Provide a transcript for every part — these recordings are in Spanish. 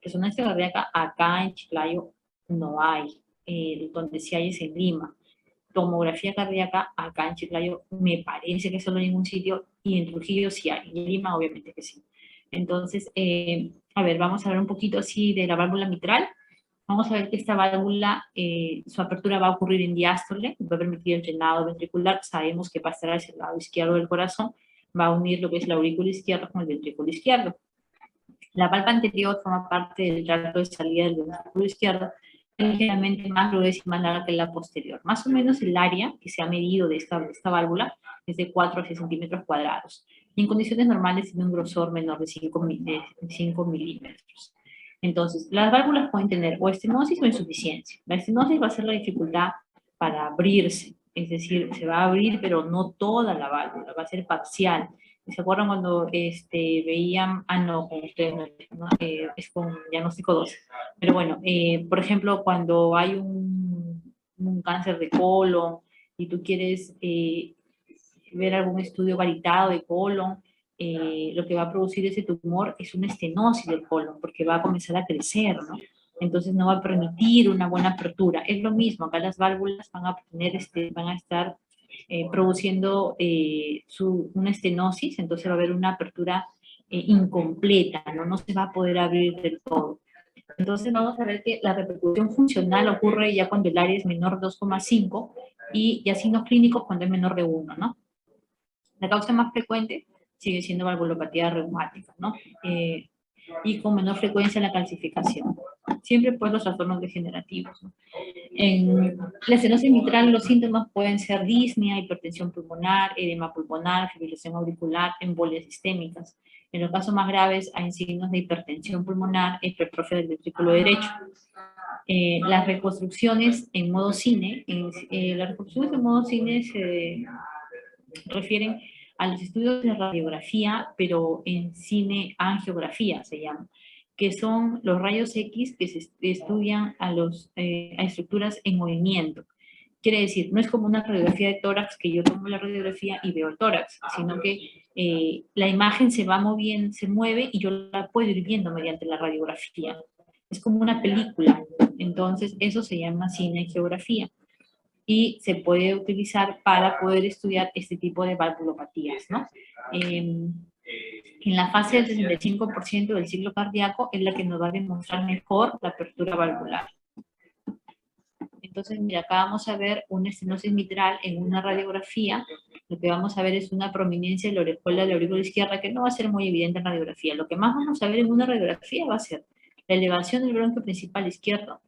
Resonancia cardíaca acá en Chiclayo no hay, donde sí hay es en Lima. Tomografía cardíaca acá en Chiclayo me parece que solo hay en un sitio y en Trujillo sí hay, y en Lima obviamente que sí. Entonces, a ver, vamos a ver un poquito así de la válvula mitral. Vamos a ver que esta válvula, su apertura va a ocurrir en diástole, va a permitir el drenado ventricular. Sabemos que pasará hacia el lado izquierdo del corazón, va a unir lo que es la aurícula izquierda con el ventrículo izquierdo. La valva anterior forma parte del tracto de salida del ventrículo izquierdo, es ligeramente más gruesa y más larga que la posterior. Más o menos el área que se ha medido de esta válvula es de 4 a 6 centímetros cuadrados. Y en condiciones normales tiene un grosor menor de 5 milímetros. Entonces, las válvulas pueden tener o estenosis o insuficiencia. La estenosis va a ser la dificultad para abrirse, es decir, se va a abrir, pero no toda la válvula, va a ser parcial. ¿Se acuerdan cuando veían, no, con ustedes no, es con diagnóstico 2? Pero bueno, por ejemplo, cuando hay un cáncer de colon y tú quieres ver algún estudio varitado de colon, lo que va a producir ese tumor es una estenosis del colon, porque va a comenzar a crecer, ¿no? Entonces no va a permitir una buena apertura. Es lo mismo, acá las válvulas van a tener, van a estar produciendo una estenosis, entonces va a haber una apertura incompleta, ¿no? No se va a poder abrir del todo. Entonces vamos a ver que la repercusión funcional ocurre ya cuando el área es menor de 2,5 y ya signos clínicos cuando es menor de 1, ¿no? La causa más frecuente sigue siendo valvulopatía reumática, ¿no? Y con menor frecuencia la calcificación. Siempre pues los trastornos degenerativos, ¿no? En la estenosis mitral los síntomas pueden ser disnea, hipertensión pulmonar, edema pulmonar, fibrilación auricular, embolias sistémicas. En los casos más graves hay signos de hipertensión pulmonar, hipertrofia del ventrículo derecho. Las reconstrucciones en modo cine, las reconstrucciones en modo cine se refieren a los estudios de radiografía, pero en cine-angiografía se llama, que son los rayos X que se estudian a estructuras en movimiento. Quiere decir, no es como una radiografía de tórax que yo tomo la radiografía y veo el tórax, sino que la imagen se va moviendo, se mueve y yo la puedo ir viendo mediante la radiografía. Es como una película. Entonces, eso se llama cine-angiografía y se puede utilizar para poder estudiar este tipo de valvulopatías, ¿no? En la fase del 65% del ciclo cardíaco es la que nos va a demostrar mejor la apertura valvular. Entonces, mira, acá vamos a ver una estenosis mitral en una radiografía. Lo que vamos a ver es una prominencia de la orejola de la aurícula izquierda que no va a ser muy evidente en radiografía. Lo que más vamos a ver en una radiografía va a ser la elevación del bronquio principal izquierdo,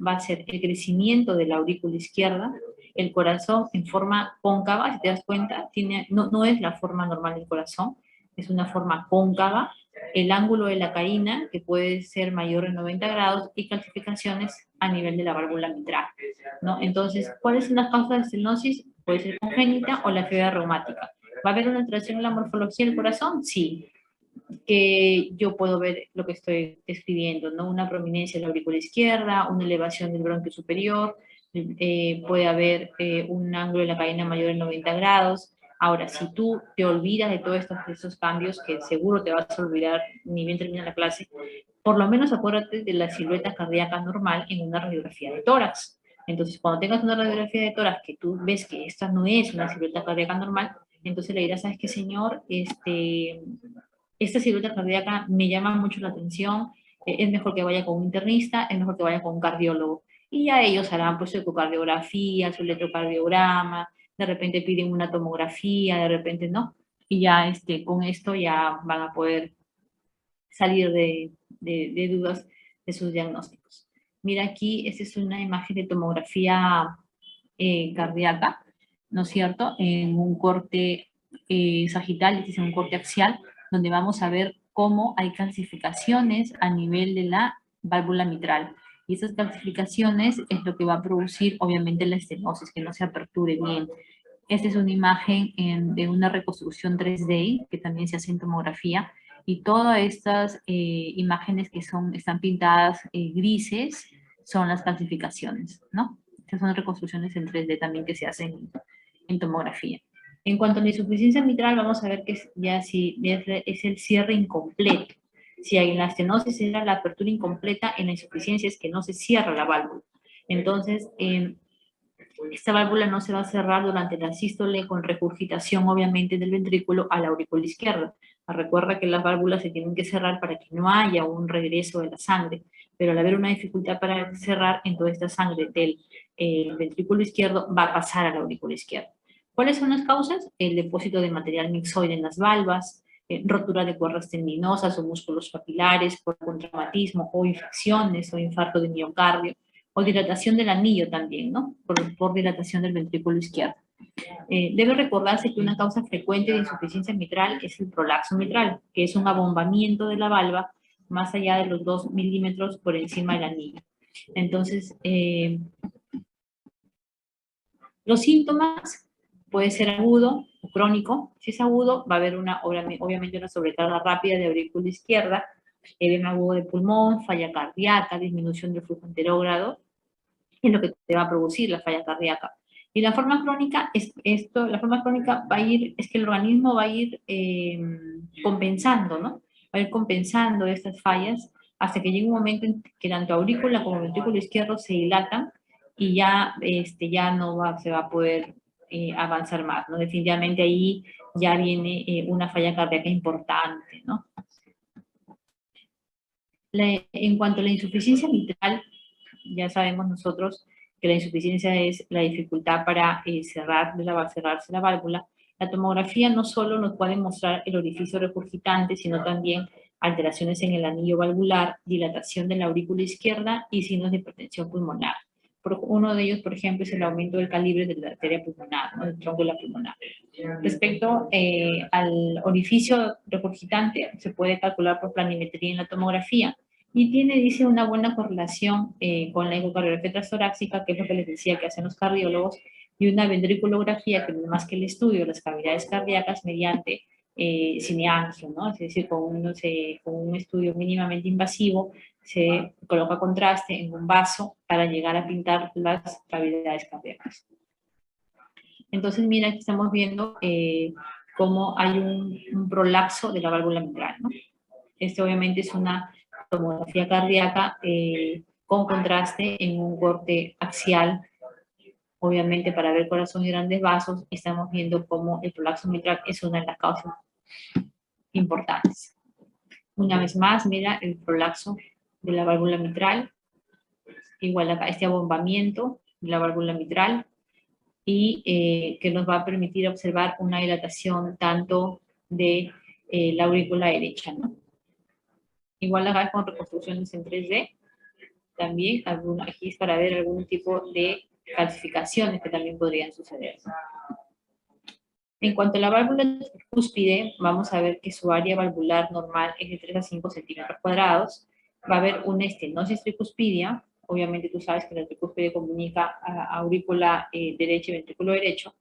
va a ser el crecimiento de la aurícula izquierda, el corazón en forma cóncava, si te das cuenta, no es la forma normal del corazón, es una forma cóncava, el ángulo de la carina, que puede ser mayor de 90 grados, y calcificaciones a nivel de la válvula mitral, ¿no? Entonces, ¿cuáles son las causas de estenosis? Puede ser congénita o la fiebre reumática. ¿Va a haber una alteración en la morfología del corazón? Sí. Que yo puedo ver lo que estoy escribiendo, ¿no? Una prominencia de la aurícula izquierda, una elevación del bronquio superior, puede haber un ángulo de la cadena mayor de 90 grados. Ahora, si tú te olvidas de todos estos cambios, que seguro te vas a olvidar ni bien termina la clase, por lo menos acuérdate de la silueta cardíaca normal en una radiografía de tórax. Entonces, cuando tengas una radiografía de tórax que tú ves que esta no es una silueta cardíaca normal, entonces le dirás, ¿sabes qué, señor? Esta silueta cardíaca me llama mucho la atención, es mejor que vaya con un internista, es mejor que vaya con un cardiólogo. Y ya ellos harán pues su ecocardiografía, su electrocardiograma, de repente piden una tomografía, de repente no. Y ya con esto ya van a poder salir de dudas de sus diagnósticos. Mira aquí, esta es una imagen de tomografía cardíaca, ¿no es cierto? En un corte sagital, este es un corte axial, donde vamos a ver cómo hay calcificaciones a nivel de la válvula mitral. Y esas calcificaciones es lo que va a producir, obviamente, la estenosis, que no se aperture bien. Esta es una imagen de una reconstrucción 3D, que también se hace en tomografía, y todas estas imágenes que están pintadas grises son las calcificaciones, ¿no? Estas son reconstrucciones en 3D también que se hacen en tomografía. En cuanto a la insuficiencia mitral, vamos a ver que ya sí es el cierre incompleto. Si hay la estenosis, era la apertura incompleta, en la insuficiencia es que no se cierra la válvula. Entonces, esta válvula no se va a cerrar durante la sístole con regurgitación, obviamente, del ventrículo a la aurícula izquierda. Recuerda que las válvulas se tienen que cerrar para que no haya un regreso de la sangre, pero al haber una dificultad para cerrar, entonces esta sangre del ventrículo izquierdo va a pasar a la aurícula izquierda. ¿Cuáles son las causas? El depósito de material mixoide en las valvas, rotura de cuerdas tendinosas o músculos papilares por algún traumatismo o infecciones o infarto de miocardio, o dilatación del anillo también, ¿no? Por dilatación del ventrículo izquierdo. Debe recordarse que una causa frecuente de insuficiencia mitral es el prolapso mitral, que es un abombamiento de la valva más allá de los 2 milímetros por encima del anillo. Entonces, los síntomas puede ser agudo o crónico. Si es agudo, va a haber obviamente una sobrecarga rápida de aurícula izquierda, edema agudo de pulmón, falla cardíaca, disminución del flujo anterógrado, es lo que te va a producir la falla cardíaca. Y la forma crónica la forma crónica va a ir, es que el organismo va a ir compensando, ¿no? Va a ir compensando estas fallas hasta que llegue un momento en que tanto aurícula como ventrículo izquierdo se dilatan y ya, ya no se va a poder avanzar más, ¿no? Definitivamente ahí ya viene una falla cardíaca importante, ¿no? En cuanto a la insuficiencia mitral, ya sabemos nosotros que la insuficiencia es la dificultad para cerrarse la válvula. La tomografía no solo nos puede mostrar el orificio regurgitante, sino también alteraciones en el anillo valvular, dilatación de la aurícula izquierda y signos de hipertensión pulmonar. Uno de ellos, por ejemplo, es el aumento del calibre de la arteria pulmonar, ¿no? Del tronco de la pulmonar. Respecto al orificio regurgitante, se puede calcular por planimetría en la tomografía y dice, una buena correlación con la ecocardiografía transtorácica, que es lo que les decía que hacen los cardiólogos, y una ventriculografía, que no es más que el estudio de las cavidades cardíacas mediante cineangio, ¿no? Es decir, con un estudio mínimamente invasivo, se coloca contraste en un vaso para llegar a pintar las cavidades cardíacas. Entonces, mira, aquí estamos viendo cómo hay un prolapso de la válvula mitral, ¿no? Esto obviamente es una tomografía cardíaca con contraste en un corte axial, obviamente para ver corazón y grandes vasos. Estamos viendo cómo el prolapso mitral es una de las causas importantes. Una vez más, mira el prolapso de la válvula mitral, igual acá este abombamiento de la válvula mitral, y que nos va a permitir observar una dilatación tanto de la aurícula derecha, ¿no? Igual acá con reconstrucciones en 3D, también aquí es para ver algún tipo de calcificaciones que también podrían suceder. En cuanto a la válvula tricúspide, vamos a ver que su área valvular normal es de 3 a 5 centímetros cuadrados. Va a haber una estenosis tricuspidia. Obviamente tú sabes que la tricúspide comunica a aurícula derecha y ventrículo derecho.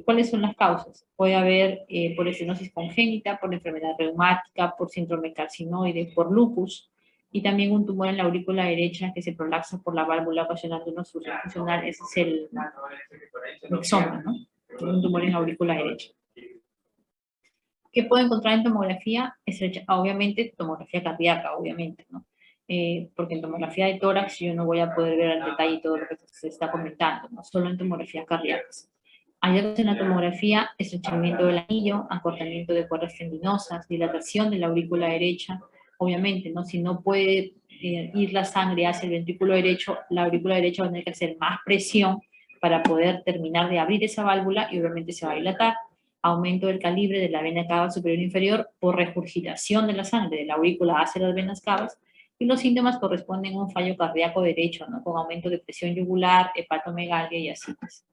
¿Cuáles son las causas? Puede haber por estenosis congénita, por enfermedad reumática, por síndrome carcinoide, por lupus, y también un tumor en la aurícula derecha que se prolapsa por la válvula ocasionando una obstrucción funcional. Ese es el mixoma, ¿no? Un tumor en la aurícula derecha. ¿Qué puedo encontrar en tomografía? Obviamente, tomografía cardíaca, obviamente, ¿no? Porque en tomografía de tórax yo no voy a poder ver al detalle todo lo que se está comentando, ¿no? Solo en tomografías cardíacas. Hay otros en la tomografía: estrechamiento del anillo, acortamiento de cuerdas tendinosas, dilatación de la aurícula derecha. Obviamente, ¿no? Si no puede ir la sangre hacia el ventrículo derecho, la aurícula derecha va a tener que hacer más presión para poder terminar de abrir esa válvula y obviamente se va a dilatar. Aumento del calibre de la vena cava superior e inferior por regurgitación de la sangre de la aurícula hacia las venas cavas, y los síntomas corresponden a un fallo cardíaco derecho, ¿no? Con aumento de presión yugular, hepatomegalia y ascitis.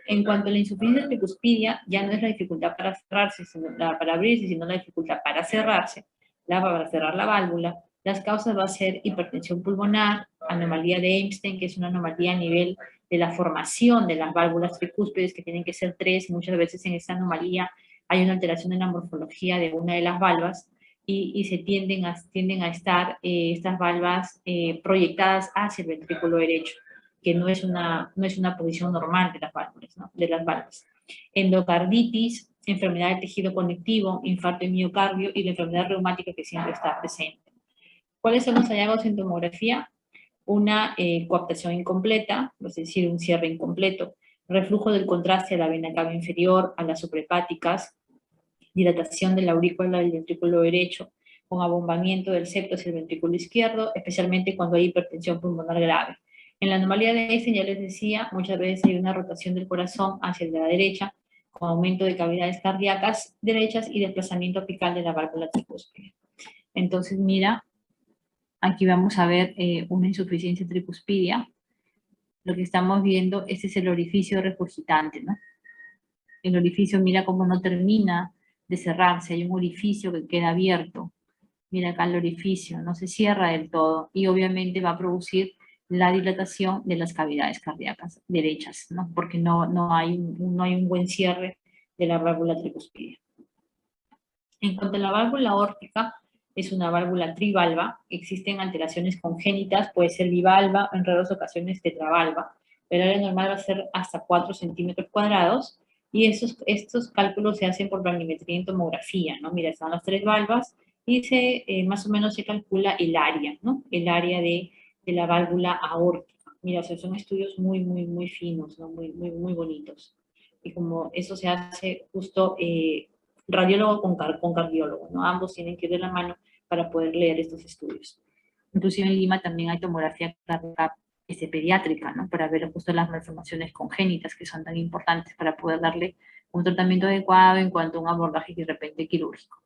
En cuanto a la insuficiencia tricuspidia, ya no es la dificultad para cerrarse, para abrirse, sino la dificultad para cerrarse, para cerrar la válvula. Las causas va a ser hipertensión pulmonar, anomalía de Einstein, que es una anomalía a nivel de la formación de las válvulas tricúspides, que tienen que ser 3. Muchas veces en esta anomalía hay una alteración en la morfología de una de las valvas y se tienden a estar estas valvas proyectadas hacia el ventrículo derecho, que no es una posición normal de las válvulas, ¿no? De las valvas. Endocarditis, enfermedad del tejido conectivo, infarto de miocardio y la enfermedad reumática que siempre está presente. ¿Cuáles son los hallazgos en tomografía? Una coaptación incompleta, es decir, un cierre incompleto, reflujo del contraste a la vena cava inferior, a las suprahepáticas, dilatación de la aurícula del ventrículo derecho, con abombamiento del septo hacia el ventrículo izquierdo, especialmente cuando hay hipertensión pulmonar grave. En la anomalía de Einstein, ya les decía, muchas veces hay una rotación del corazón hacia la derecha, con aumento de cavidades cardíacas derechas y desplazamiento apical de la válvula tricúspide. Entonces, mira, aquí vamos a ver una insuficiencia tricuspidia. Lo que estamos viendo, este es el orificio regurgitante, ¿no? El orificio, mira cómo no termina de cerrarse, hay un orificio que queda abierto. Mira acá el orificio, no se cierra del todo y obviamente va a producir la dilatación de las cavidades cardíacas derechas, ¿no? Porque no hay un buen cierre de la válvula tricuspidia. En cuanto a la válvula aórtica, es una válvula trivalva, existen alteraciones congénitas, puede ser bivalva, en raras ocasiones tetravalva, pero el área normal va a ser hasta 4 centímetros cuadrados, y estos cálculos se hacen por planimetría en tomografía, ¿no? Mira, están las 3 valvas, y más o menos se calcula el área, ¿no? El área de la válvula aórtica. Mira, o sea, son estudios muy finos, ¿no? Muy bonitos. Y como eso se hace justo radiólogo con cardiólogo, ¿no? Ambos tienen que ir de la mano para poder leer estos estudios. Inclusive en Lima también hay tomografía cardíaca pediátrica, ¿no? Para ver justo las malformaciones congénitas que son tan importantes para poder darle un tratamiento adecuado en cuanto a un abordaje de repente quirúrgico.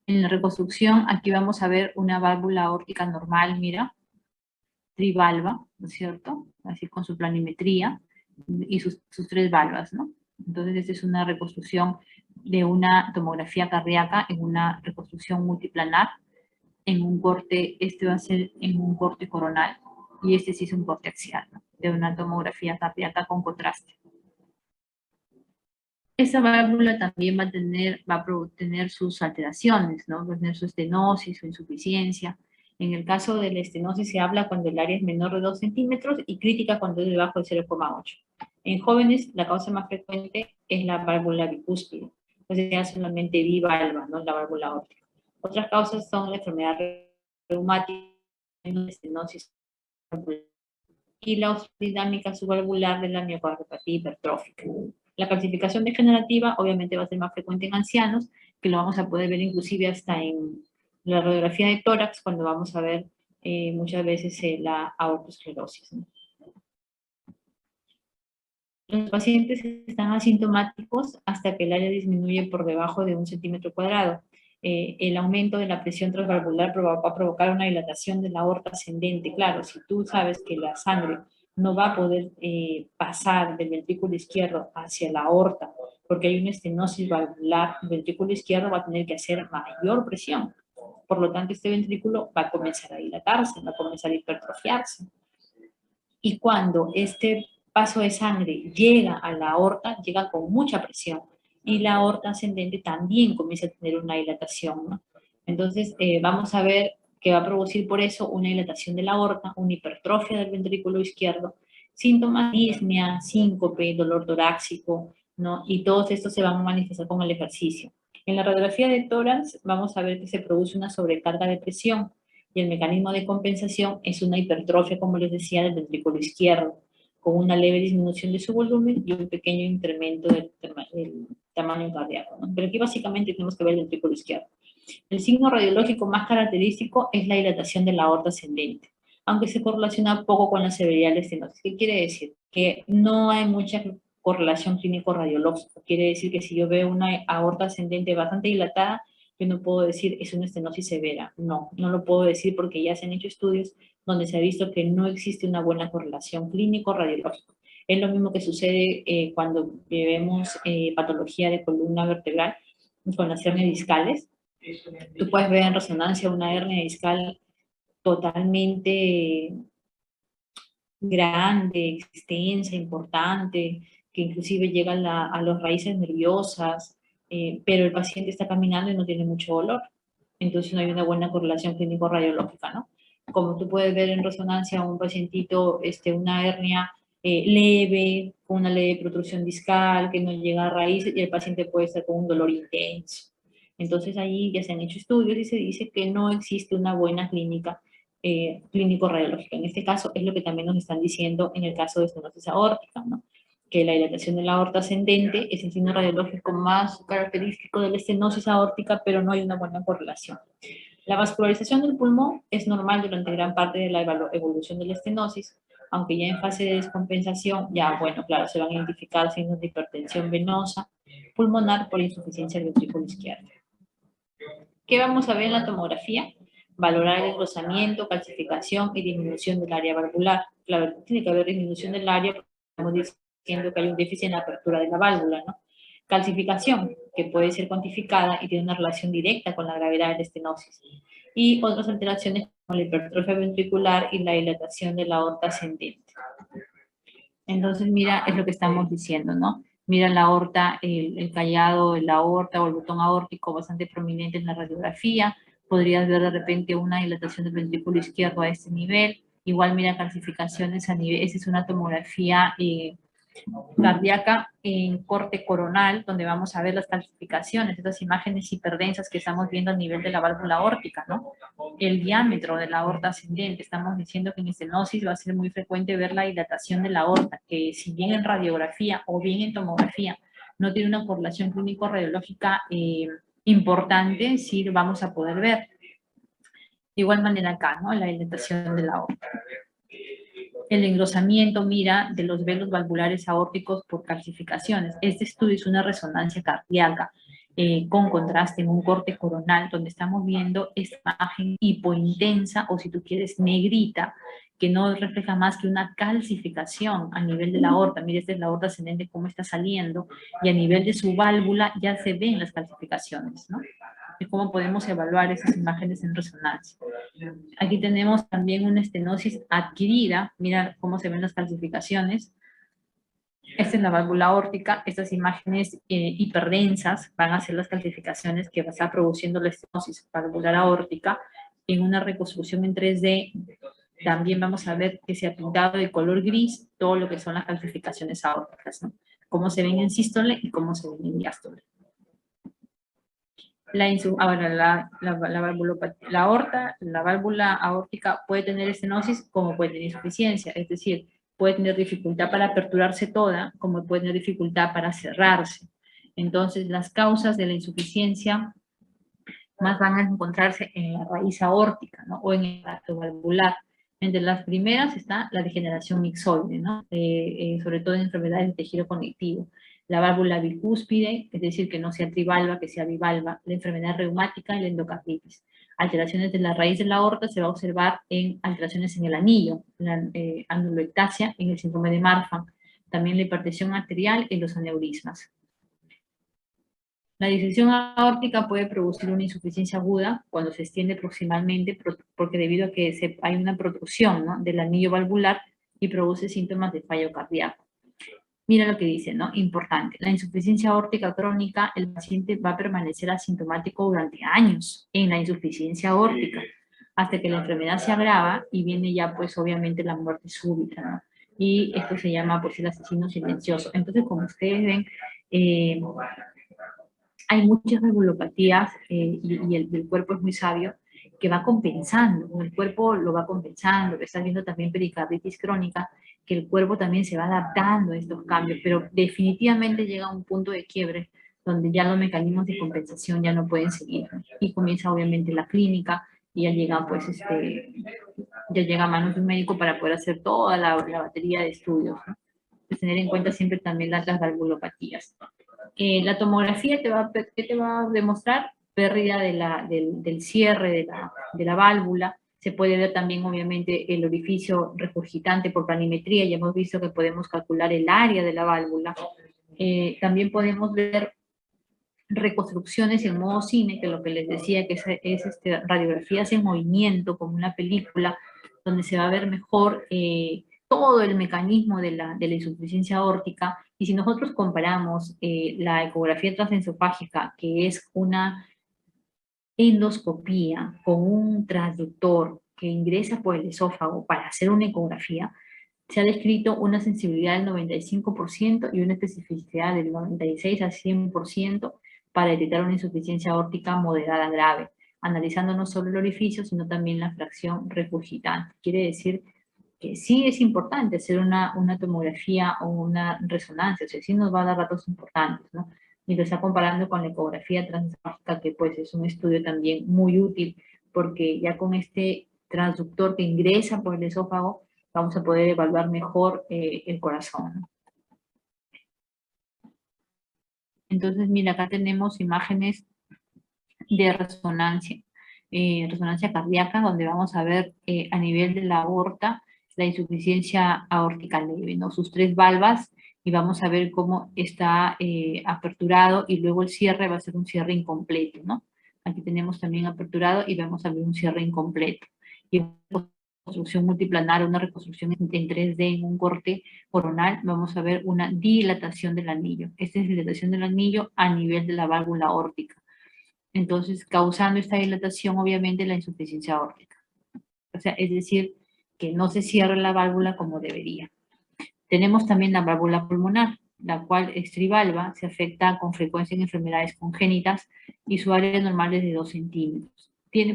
En la reconstrucción, aquí vamos a ver una válvula aórtica normal, mira, trivalva, ¿no es cierto? Así con su planimetría y sus 3 valvas, ¿no? Entonces, esta es una reconstrucción de una tomografía cardíaca en una reconstrucción multiplanar, en un corte, este va a ser en un corte coronal, y este sí es un corte axial, ¿no? De una tomografía cardíaca con contraste. Esa válvula también va a tener sus alteraciones, ¿no? Va a tener su estenosis, su insuficiencia. En el caso de la estenosis se habla cuando el área es menor de 2 centímetros y crítica cuando es debajo de 0,8. En jóvenes, la causa más frecuente es la válvula bicúspide, o sea, solamente bivalva, ¿no? La válvula aórtica. Otras causas son la enfermedad reumática, la estenosis y la dinámica subvalvular de la miocardiopatía hipertrófica. La calcificación degenerativa obviamente va a ser más frecuente en ancianos, que lo vamos a poder ver inclusive hasta en la radiografía de tórax, cuando vamos a ver muchas veces la aortosclerosis, ¿no? Los pacientes están asintomáticos hasta que el área disminuye por debajo de 1 centímetro cuadrado. El aumento de la presión transvalvular va a provocar una dilatación de la aorta ascendente. Claro, si tú sabes que la sangre no va a poder pasar del ventrículo izquierdo hacia la aorta, porque hay una estenosis valvular, el ventrículo izquierdo va a tener que hacer mayor presión. Por lo tanto, este ventrículo va a comenzar a dilatarse, va a comenzar a hipertrofiarse. Y cuando este paso de sangre llega a la aorta, llega con mucha presión, y la aorta ascendente también comienza a tener una dilatación, ¿no? Entonces, vamos a ver que va a producir por eso una dilatación de la aorta, una hipertrofia del ventrículo izquierdo, síntomas de disnea, síncope, dolor torácico, ¿no? Y todos estos se van a manifestar con el ejercicio. En la radiografía de tórax vamos a ver que se produce una sobrecarga de presión, y el mecanismo de compensación es una hipertrofia, como les decía, del ventrículo izquierdo, con una leve disminución de su volumen y un pequeño incremento del tamaño cardíaco, ¿no? Pero aquí básicamente tenemos que ver el ventrículo izquierdo. El signo radiológico más característico es la dilatación de la aorta ascendente, aunque se correlaciona poco con la severidad de la estenosis. ¿Qué quiere decir? Que no hay mucha correlación clínico-radiológica. Quiere decir que si yo veo una aorta ascendente bastante dilatada, yo no puedo decir es una estenosis severa. No lo puedo decir porque ya se han hecho estudios donde se ha visto que no existe una buena correlación clínico-radiológica. Es lo mismo que sucede cuando vemos patología de columna vertebral con las hernias discales. Tú puedes ver en resonancia una hernia discal totalmente grande, extensa, importante, que inclusive llega a las raíces nerviosas, pero el paciente está caminando y no tiene mucho dolor. Entonces no hay una buena correlación clínico-radiológica, ¿no? Como tú puedes ver en resonancia un pacientito, una hernia leve, con una leve protrusión discal, que no llega a raíz, y el paciente puede estar con un dolor intenso. Entonces ahí ya se han hecho estudios y se dice que no existe una buena clínica clínico-radiológica. En este caso es lo que también nos están diciendo en el caso de estenosis aórtica, ¿no? Que la dilatación de la aorta ascendente es el signo radiológico más característico de la estenosis aórtica, pero no hay una buena correlación. La vascularización del pulmón es normal durante gran parte de la evolución de la estenosis, aunque ya en fase de descompensación, ya, bueno, claro, se van a identificar signos de hipertensión venosa pulmonar por insuficiencia del ventrículo izquierdo. ¿Qué vamos a ver en la tomografía? Valorar el engrosamiento, calcificación y disminución del área valvular. Claro, tiene que haber disminución del área, porque estamos diciendo que hay un déficit en la apertura de la válvula, ¿no? Calcificación, que puede ser cuantificada y tiene una relación directa con la gravedad de la estenosis. Y otras alteraciones como la hipertrofia ventricular y la dilatación de la aorta ascendente. Entonces, mira, es lo que estamos diciendo, ¿no? Mira la aorta, el callado de la aorta o el botón aórtico bastante prominente en la radiografía. Podrías ver de repente una dilatación del ventrículo izquierdo a este nivel. Igual mira calcificaciones a nivel, esa es una tomografía cardíaca en corte coronal, donde vamos a ver las calcificaciones, estas imágenes hiperdensas que estamos viendo a nivel de la válvula aórtica, ¿no? El diámetro de la aorta ascendente, estamos diciendo que en estenosis va a ser muy frecuente ver la dilatación de la aorta, que si bien en radiografía o bien en tomografía no tiene una correlación clínico-radiológica importante, sí lo vamos a poder ver. De igual manera acá, ¿no? La dilatación de la aorta. El engrosamiento, mira, de los velos valvulares aórticos por calcificaciones. Este estudio es una resonancia cardíaca con contraste en un corte coronal, donde estamos viendo esta imagen hipointensa, o si tú quieres, negrita, que no refleja más que una calcificación a nivel de la aorta. Mira, esta es la aorta ascendente, cómo está saliendo, y a nivel de su válvula ya se ven las calcificaciones, ¿no? Y cómo podemos evaluar esas imágenes en resonancia. Aquí tenemos también una estenosis adquirida. Mira cómo se ven las calcificaciones. Esta es la válvula aórtica. Estas imágenes hiperdensas van a ser las calcificaciones que va a estar produciendo la estenosis valvular aórtica. En una reconstrucción en 3D también vamos a ver que se ha pintado de color gris todo lo que son las calcificaciones aórticas, ¿no? Cómo se ven en sístole y cómo se ven en diástole. Ahora, la aorta, la válvula aórtica puede tener estenosis como puede tener insuficiencia, es decir, puede tener dificultad para aperturarse toda, como puede tener dificultad para cerrarse. Entonces, las causas de la insuficiencia más van a encontrarse en la raíz aórtica, ¿no? O en el tracto valvular. Entre las primeras está la degeneración mixoide, ¿no? Sobre todo en enfermedades de tejido conectivo. La válvula bicúspide, es decir, que no sea trivalva, que sea bivalva, la enfermedad reumática y la endocarditis. Alteraciones de la raíz de la aorta se va a observar en alteraciones en el anillo, la anuloectasia en el síndrome de Marfan, también la hipertensión arterial y los aneurismas. La disección aórtica puede producir una insuficiencia aguda cuando se extiende proximalmente, porque debido a que hay una protrusión, ¿no?, del anillo valvular y produce síntomas de fallo cardíaco. Mira lo que dice, ¿no? Importante. La insuficiencia aórtica crónica, el paciente va a permanecer asintomático durante años en la insuficiencia aórtica, hasta que la enfermedad se agrava y viene ya, pues, obviamente, la muerte súbita, ¿no? Y esto se llama, pues, el asesino silencioso. Entonces, como ustedes ven, hay muchas valvulopatías y el cuerpo es muy sabio, que va compensando, el cuerpo lo va compensando. Estás viendo también pericarditis crónica, que el cuerpo también se va adaptando a estos cambios, pero definitivamente llega a un punto de quiebre donde ya los mecanismos de compensación ya no pueden seguir, ¿no? Y comienza obviamente la clínica y ya llega, pues, ya llega a manos de un médico para poder hacer toda la batería de estudios, ¿no? Pues tener en cuenta siempre también las valvulopatías. La tomografía ¿qué te va a demostrar? Pérdida del cierre de la válvula. Se puede ver también, obviamente, el orificio regurgitante por planimetría. Ya hemos visto que podemos calcular el área de la válvula. También podemos ver reconstrucciones en modo cine, que lo que les decía que es radiografías en movimiento, como una película, donde se va a ver mejor todo el mecanismo de la insuficiencia aórtica. Y si nosotros comparamos la ecografía transesofágica, que es una endoscopía con un transductor que ingresa por el esófago para hacer una ecografía, Se ha descrito una sensibilidad del 95% y una especificidad del 96 al 100% para detectar una insuficiencia aórtica moderada grave, analizando no solo el orificio, sino también la fracción regurgitante. Quiere decir que sí es importante hacer una tomografía o una resonancia, o sea, sí nos va a dar datos importantes, ¿no? Y lo está comparando con la ecografía transesofágica, que pues es un estudio también muy útil, porque ya con este transductor que ingresa por el esófago, vamos a poder evaluar mejor el corazón, ¿no? Entonces, mira, acá tenemos imágenes de resonancia cardíaca, donde vamos a ver a nivel de la aorta la insuficiencia aórtica leve, ¿no? Sus tres valvas, y vamos a ver cómo está aperturado, y luego el cierre va a ser un cierre incompleto, ¿no? Aquí tenemos también aperturado y vamos a ver un cierre incompleto. Y una reconstrucción multiplanar, una reconstrucción en 3D en un corte coronal, vamos a ver una dilatación del anillo. Esta es dilatación del anillo a nivel de la válvula aórtica. Entonces, causando esta dilatación, obviamente, la insuficiencia aórtica. O sea, es decir, que no se cierra la válvula como debería. Tenemos también la válvula pulmonar, la cual es trivalva, se afecta con frecuencia en enfermedades congénitas y su área normal es de 2 centímetros.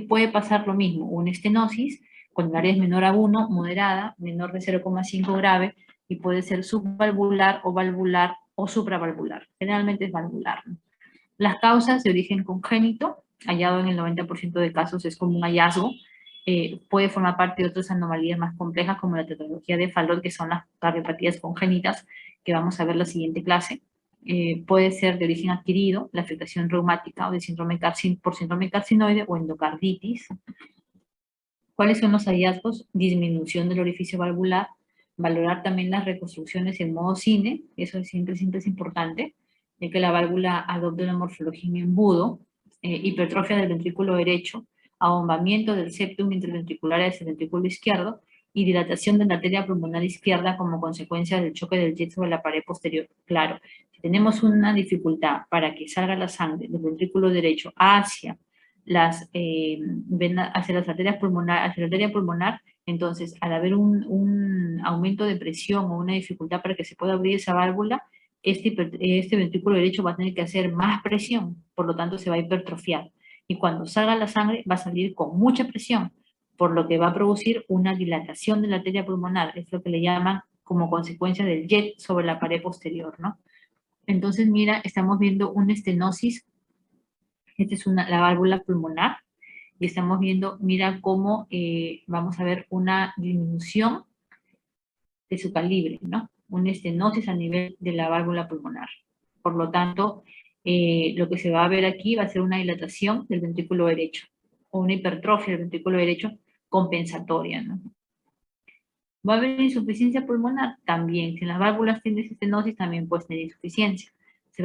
Puede pasar lo mismo, una estenosis, cuando el área es menor a 1, moderada, menor de 0,5 grave, y puede ser subvalvular o supravalvular. Generalmente es valvular, ¿no? Las causas de origen congénito, hallado en el 90% de casos, es como un hallazgo. Puede formar parte de otras anomalías más complejas como la tetralogía de Fallot, que son las cardiopatías congénitas, que vamos a ver en la siguiente clase. Puede ser de origen adquirido, la afectación reumática o de por síndrome carcinoide o endocarditis. ¿Cuáles son los hallazgos? Disminución del orificio valvular, valorar también las reconstrucciones en modo cine, eso siempre es importante, ya que la válvula adopta una morfología en embudo, hipertrofia del ventrículo derecho, abombamiento del septum interventricular hacia el ventrículo izquierdo y dilatación de la arteria pulmonar izquierda como consecuencia del choque del jet sobre la pared posterior. Claro, si tenemos una dificultad para que salga la sangre del ventrículo derecho hacia hacia las arterias pulmonar, hacia la arteria pulmonar, entonces al haber un aumento de presión o una dificultad para que se pueda abrir esa válvula, este ventrículo derecho va a tener que hacer más presión, por lo tanto se va a hipertrofiar. Y cuando salga la sangre va a salir con mucha presión, por lo que va a producir una dilatación de la arteria pulmonar, es lo que le llaman como consecuencia del jet sobre la pared posterior, ¿no? Entonces, mira, estamos viendo una estenosis. Esta es la válvula pulmonar y estamos viendo, mira cómo vamos a ver una disminución de su calibre, ¿no? Una estenosis a nivel de la válvula pulmonar. Por lo tanto, lo que se va a ver aquí va a ser una dilatación del ventrículo derecho o una hipertrofia del ventrículo derecho compensatoria, ¿no? ¿Va a haber insuficiencia pulmonar? También. Si en las válvulas tienes estenosis, también puedes tener insuficiencia. Se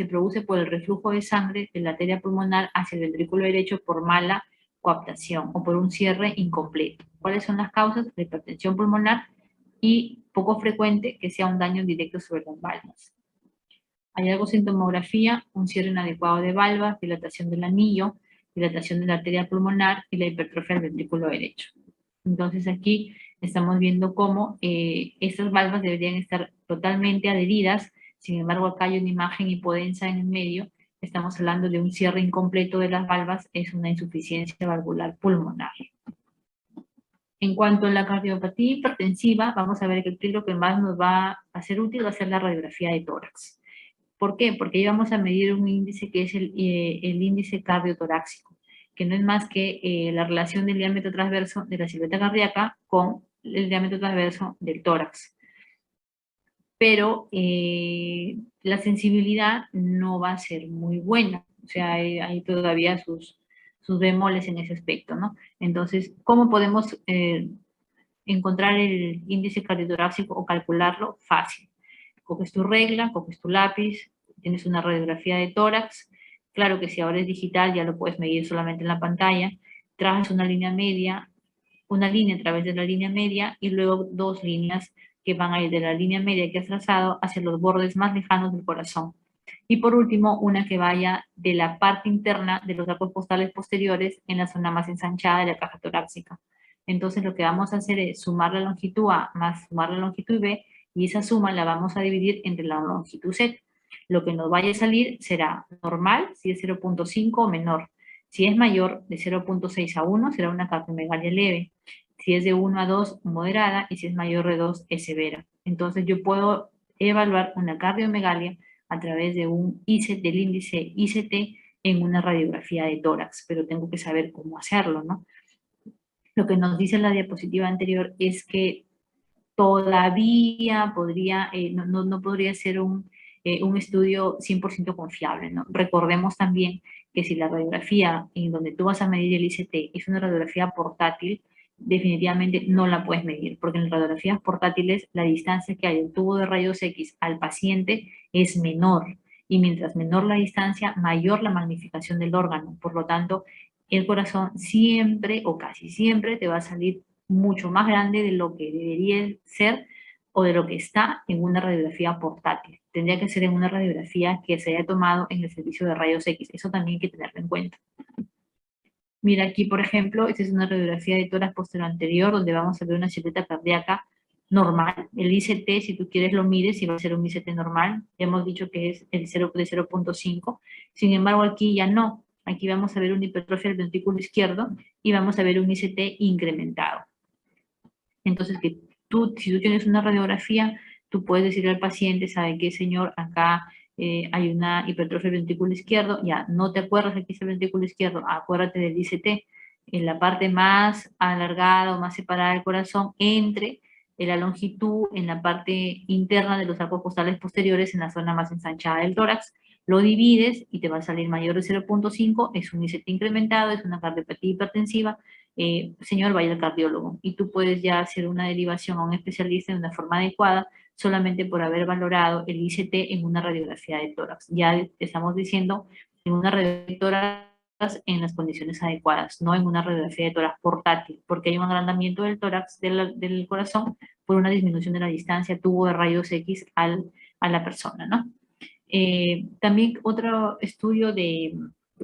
produce por el reflujo de sangre de la arteria pulmonar hacia el ventrículo derecho por mala coaptación o por un cierre incompleto. ¿Cuáles son las causas? La hipertensión pulmonar y poco frecuente que sea un daño directo sobre las válvulas. Hay algo en tomografía, un cierre inadecuado de válvulas, dilatación del anillo, dilatación de la arteria pulmonar y la hipertrofia del ventrículo derecho. Entonces aquí estamos viendo cómo estas valvas deberían estar totalmente adheridas. Sin embargo, acá hay una imagen hipodensa en el medio. Estamos hablando de un cierre incompleto de las valvas, es una insuficiencia valvular pulmonar. En cuanto a la cardiopatía hipertensiva, vamos a ver que lo que más nos va a ser útil va a ser la radiografía de tórax. ¿Por qué? Porque ahí vamos a medir un índice que es el índice cardiotorácico, que no es más que la relación del diámetro transverso de la silueta cardíaca con el diámetro transverso del tórax. Pero la sensibilidad no va a ser muy buena, o sea, hay todavía sus bemoles en ese aspecto, ¿no? Entonces, ¿cómo podemos encontrar el índice cardiotorácico o calcularlo? Fácil. Coges tu regla, coges tu lápiz, tienes una radiografía de tórax. Claro que si ahora es digital ya lo puedes medir solamente en la pantalla. Trajas una línea media, una línea a través de la línea media y luego dos líneas que van a ir de la línea media que has trazado hacia los bordes más lejanos del corazón. Y por último, una que vaya de la parte interna de los arcos postales posteriores en la zona más ensanchada de la caja torácica. Entonces lo que vamos a hacer es sumar la longitud A más sumar la longitud B, y esa suma la vamos a dividir entre la longitud Z. Lo que nos vaya a salir será normal, si es 0.5 o menor. Si es mayor de 0.6 a 1, será una cardiomegalia leve. Si es de 1 a 2, moderada, y si es mayor de 2, es severa. Entonces yo puedo evaluar una cardiomegalia a través de del índice ICT en una radiografía de tórax, pero tengo que saber cómo hacerlo, ¿no? Lo que nos dice la diapositiva anterior es que todavía podría, no podría ser un estudio 100% confiable, ¿no? Recordemos también que si la radiografía en donde tú vas a medir el ICT es una radiografía portátil, definitivamente no la puedes medir, porque en las radiografías portátiles la distancia que hay del tubo de rayos X al paciente es menor, y mientras menor la distancia, mayor la magnificación del órgano. Por lo tanto, el corazón siempre o casi siempre te va a salir mucho más grande de lo que debería ser o de lo que está en una radiografía portátil. Tendría que ser en una radiografía que se haya tomado en el servicio de rayos X. Eso también hay que tenerlo en cuenta. Mira aquí, por ejemplo, esta es una radiografía de tórax posterior anterior, donde vamos a ver una silueta cardíaca normal. El ICT, si tú quieres, lo mides y va a ser un ICT normal. Ya hemos dicho que es el 0.5. Sin embargo, aquí ya no. Aquí vamos a ver una hipertrofia del ventrículo izquierdo y vamos a ver un ICT incrementado. Entonces, si tú tienes una radiografía, tú puedes decirle al paciente, ¿sabe qué, señor? Acá hay una hipertrofia del ventrículo izquierdo, ya, no te acuerdas de que es el ventrículo izquierdo, acuérdate del ICT, en la parte más alargada o más separada del corazón, entre la longitud en la parte interna de los arcos costales posteriores, en la zona más ensanchada del tórax, lo divides y te va a salir mayor de 0.5, es un ICT incrementado, es una cardiopatía hipertensiva. Señor, vaya al cardiólogo, y tú puedes ya hacer una derivación a un especialista de una forma adecuada solamente por haber valorado el ICT en una radiografía de tórax. Ya te estamos diciendo en una radiografía de tórax en las condiciones adecuadas, no en una radiografía de tórax portátil, porque hay un agrandamiento del tórax del corazón por una disminución de la distancia tubo de rayos X a la persona, ¿no? También otro estudio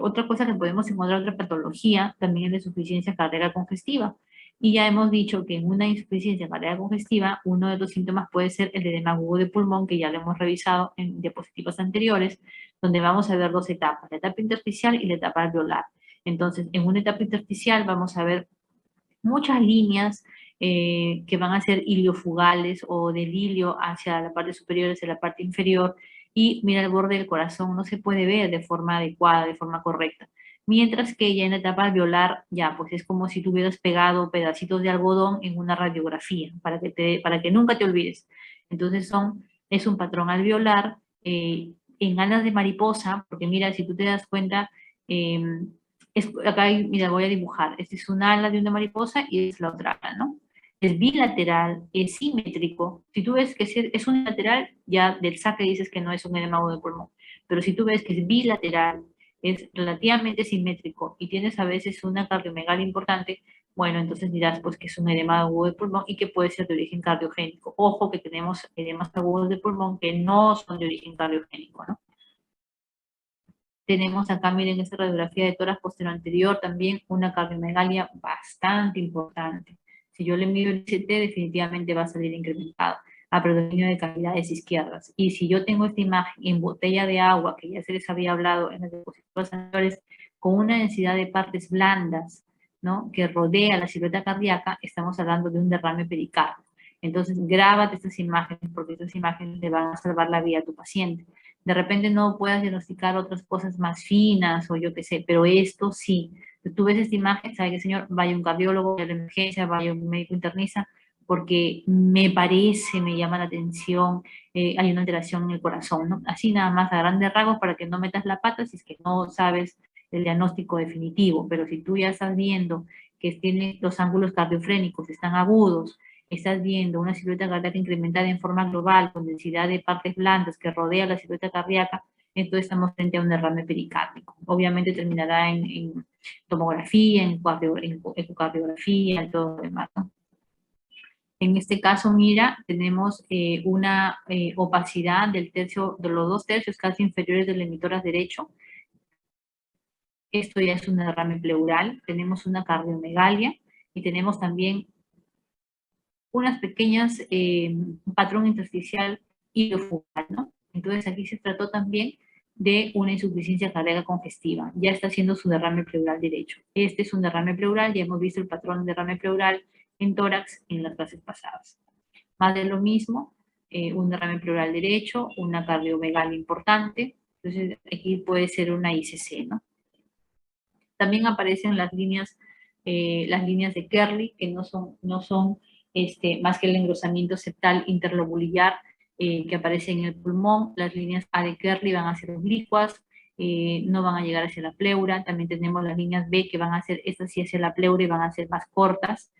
otra cosa que podemos encontrar, otra patología, también es de insuficiencia cardíaca congestiva. Y ya hemos dicho que en una insuficiencia cardíaca congestiva, uno de los síntomas puede ser el edema agudo de pulmón, que ya lo hemos revisado en diapositivas anteriores, donde vamos a ver dos etapas, la etapa intersticial y la etapa alveolar. Entonces, en una etapa intersticial vamos a ver muchas líneas que van a ser iliofugales o del ilio hacia la parte superior, hacia la parte inferior, y mira, el borde del corazón no se puede ver de forma adecuada, de forma correcta. Mientras que ya en la etapa alveolar, ya, pues es como si tuvieras pegado pedacitos de algodón en una radiografía, para que nunca te olvides. Entonces es un patrón alveolar en alas de mariposa, porque mira, si tú te das cuenta, eh, acá mira, voy a dibujar. Este es un ala de una mariposa y es la otra ala, ¿no? Es bilateral, es simétrico. Si tú ves que es unilateral, ya del saque dices que no es un edema agudo de pulmón. Pero si tú ves que es bilateral, es relativamente simétrico y tienes a veces una cardiomegalia importante, bueno, entonces dirás pues que es un edema agudo de pulmón y que puede ser de origen cardiogénico. Ojo que tenemos edemas agudos de pulmón que no son de origen cardiogénico, ¿no? Tenemos acá, miren, esta radiografía de tórax posterior anterior, también una cardiomegalia bastante importante. Si yo le mido el ICT, definitivamente va a salir incrementado a predominio de cavidades izquierdas. Y si yo tengo esta imagen en botella de agua, que ya se les había hablado en las diapositivas anteriores, con una densidad de partes blandas, ¿no?, que rodea la silueta cardíaca, estamos hablando de un derrame pericárdico. Entonces, grábate estas imágenes, porque estas imágenes le van a salvar la vida a tu paciente. De repente no puedas diagnosticar otras cosas más finas o yo qué sé, pero esto sí. Tú ves esta imagen, sabe que señor, vaya un cardiólogo, vaya a la emergencia, vaya un médico internista, porque me parece, me llama la atención, hay una alteración en el corazón, ¿no? Así nada más a grandes rasgos para que no metas la pata si es que no sabes el diagnóstico definitivo, pero si tú ya estás viendo que tiene los ángulos cardiofrénicos, están agudos, estás viendo una silueta cardíaca incrementada en forma global con densidad de partes blandas que rodea la silueta cardíaca, entonces estamos frente a un derrame pericárdico. Obviamente terminará en tomografía, en ecocardiografía, y todo lo demás, ¿no? En este caso, mira, tenemos una opacidad de los 2/3 casi inferiores del emitoras derecho. Esto ya es un derrame pleural. Tenemos una cardiomegalia y tenemos también unas pequeñas patrón intersticial hidrofungal, ¿no? Entonces aquí se trató también de una insuficiencia cardíaca congestiva. Ya está haciendo su derrame pleural derecho. Este es un derrame pleural, ya hemos visto el patrón de derrame pleural en tórax en las clases pasadas. Más de lo mismo, un derrame pleural derecho, una cardiomegalia importante, entonces aquí puede ser una ICC, ¿no? También aparecen las líneas de Kerley, que no son más que el engrosamiento septal interlobulillar que aparece en el pulmón. Las líneas A de Kerley van a ser oblicuas, no van a llegar hacia la pleura. También tenemos las líneas B que van a ser, estas sí hacia la pleura y van a ser más cortas.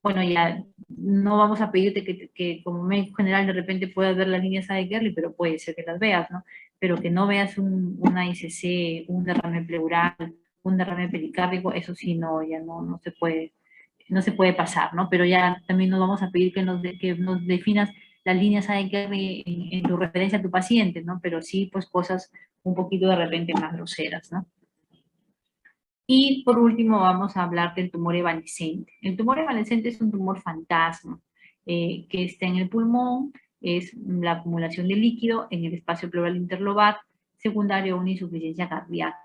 Bueno, ya no vamos a pedirte que como médico general de repente puedas ver las líneas A de Kerley, pero puede ser que las veas, ¿no? Pero que no veas una ICC, un derrame pleural, un derrame pericárdico, eso sí, no, ya no se puede pasar, ¿no? Pero ya también nos vamos a pedir que nos definas las líneas A de Kerley en tu referencia a tu paciente, ¿no? Pero sí, pues cosas un poquito de repente más groseras, ¿no? Y por último vamos a hablar del tumor evanescente. El tumor evanescente es un tumor fantasma que está en el pulmón, es la acumulación de líquido en el espacio pleural interlobar, secundario a una insuficiencia cardíaca.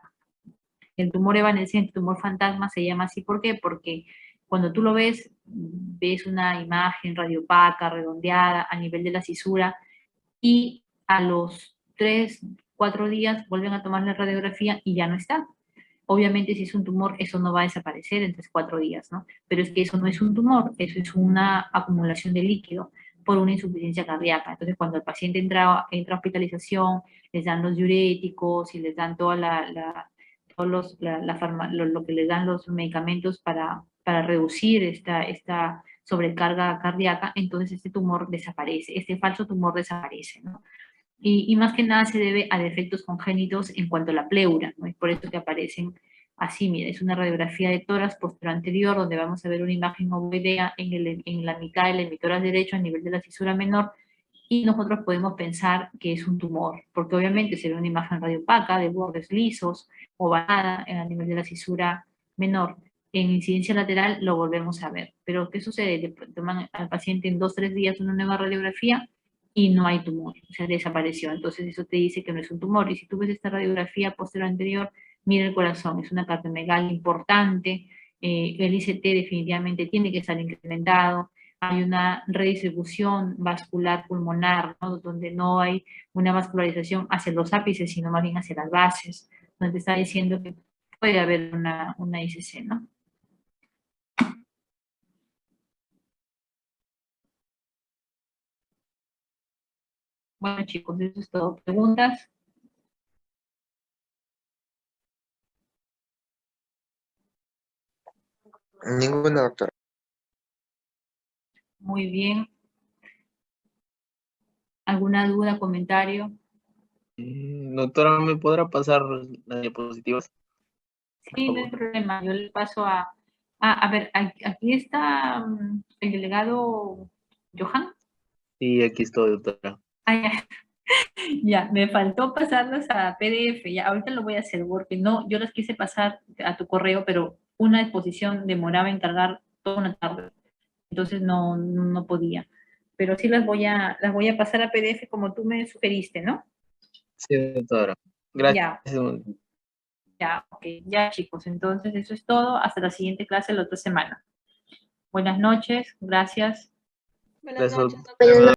El tumor evanescente, tumor fantasma, se llama así, ¿por qué? Porque cuando tú lo ves, ves una imagen radiopaca, redondeada, a nivel de la cisura, y a los 3, 4 días vuelven a tomar la radiografía y ya no está. Obviamente, si es un tumor, eso no va a desaparecer en 3, 4 días, ¿no? Pero es que eso no es un tumor, eso es una acumulación de líquido por una insuficiencia cardíaca. Entonces, cuando el paciente entra a hospitalización, les dan los diuréticos y les dan toda lo que les dan los medicamentos para reducir esta sobrecarga cardíaca, entonces este tumor desaparece, este falso tumor desaparece, ¿no? Y más que nada se debe a defectos congénitos en cuanto a la pleura, ¿no? Es por eso que aparecen así, mira, es una radiografía de tórax posterior anterior, donde vamos a ver una imagen ovoidea en la mitad del hemitórax derecho a nivel de la fisura menor, y nosotros podemos pensar que es un tumor, porque obviamente se ve una imagen radiopaca de bordes lisos, ovalada a nivel de la fisura menor. En incidencia lateral lo volvemos a ver. Pero ¿qué sucede? Le toman al paciente en 2, 3 días una nueva radiografía y no hay tumor, o sea, desapareció. Entonces eso te dice que no es un tumor. Y si tú ves esta radiografía posterior anterior, mira el corazón, es una cardiomegalia importante, el ICT definitivamente tiene que estar incrementado, hay una redistribución vascular pulmonar, ¿no? Donde no hay una vascularización hacia los ápices, sino más bien hacia las bases, donde te está diciendo que puede haber una ICC, ¿no? Bueno, chicos, eso es todo. ¿Preguntas? Ninguna, doctora. Muy bien. ¿Alguna duda, comentario? Doctora, ¿me podrá pasar las diapositivas? Sí, no hay problema. Yo le paso a ver, aquí está el delegado Johan. Sí, aquí estoy, doctora. Ah, ya. Ya, me faltó pasarlas a PDF. Ya, ahorita lo voy a hacer porque no, yo las quise pasar a tu correo, pero una exposición demoraba en cargar toda una tarde. Entonces no podía. Pero sí las voy a pasar a PDF como tú me sugeriste, ¿no? Sí, doctora. Gracias. Ya, ya, ok. Ya, chicos. Entonces eso es todo. Hasta la siguiente clase la otra semana. Buenas noches. Gracias. Buenas Gracias, noches, doctora. doctora.